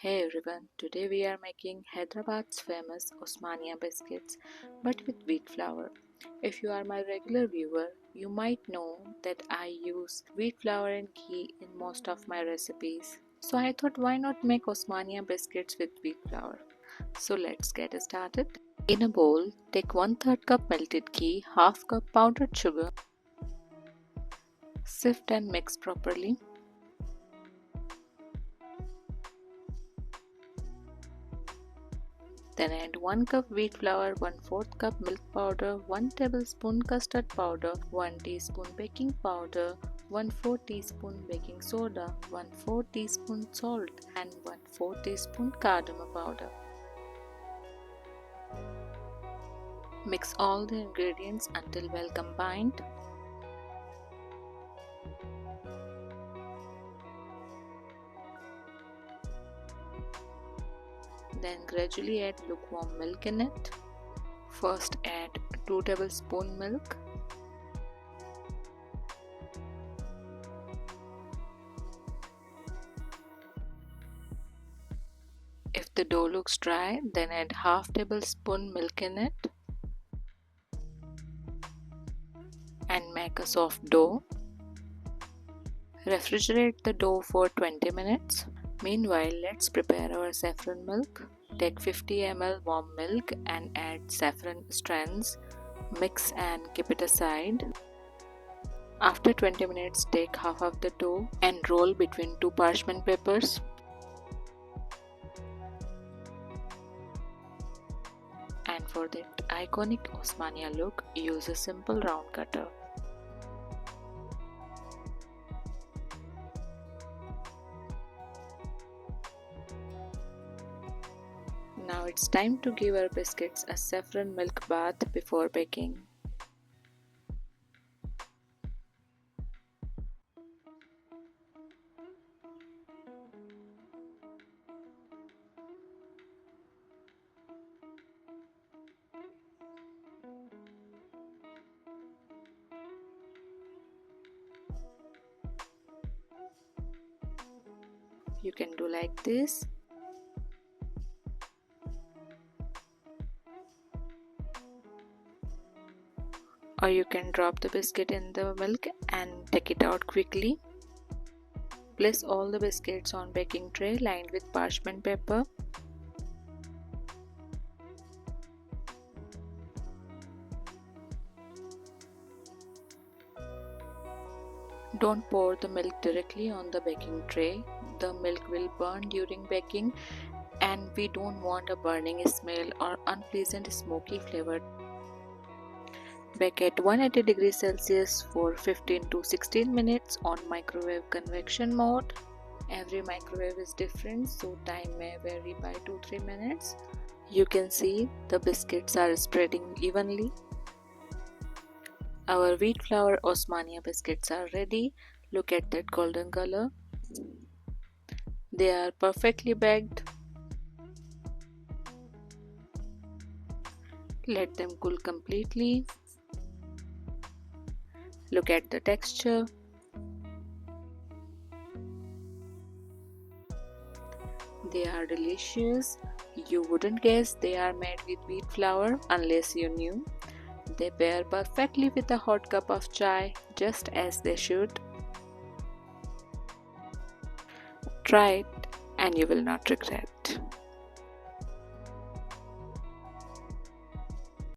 Hey everyone, today we are making Hyderabad's famous Osmania biscuits but with wheat flour. If you are my regular viewer, you might know that I use wheat flour and ghee in most of my recipes. So I thought why not make Osmania biscuits with wheat flour. So let's get started. In a bowl, take 1/3 cup melted ghee, half cup powdered sugar, sift and mix properly. Then add 1 cup wheat flour, 1/4 cup milk powder, 1 tablespoon custard powder, 1 teaspoon baking powder, 1/4 teaspoon baking soda, 1/4 teaspoon salt and 1/4 teaspoon cardamom powder. Mix all the ingredients until well combined. Then gradually add lukewarm milk in it. First add 2 tablespoon milk. If the dough looks dry, then add half tablespoon milk in it and make a soft dough. Refrigerate the dough for 20 minutes. Meanwhile, let's prepare our saffron milk. Take 50 ml warm milk and add saffron strands. Mix and keep it aside. After 20 minutes, take half of the dough and roll between 2 parchment papers. And for that iconic Osmania look, use a simple round cutter. Now it's time to give our biscuits a saffron milk bath before baking. You can do like this. Or you can drop the biscuit in the milk and take it out quickly. Place all the biscuits on baking tray lined with parchment paper. Don't pour the milk directly on the baking tray. The milk will burn during baking and we don't want a burning smell or unpleasant smoky flavor. Bake at 180 degrees Celsius for 15 to 16 minutes on microwave convection mode. Every microwave is different, so time may vary by 2-3 minutes. You can see the biscuits are spreading evenly. Our wheat flour Osmania biscuits are ready. Look at that golden color. They are perfectly baked. Let them cool completely. Look at the texture. They are delicious. You wouldn't guess they are made with wheat flour unless you knew. They pair perfectly with a hot cup of chai, just as they should. Try it and you will not regret.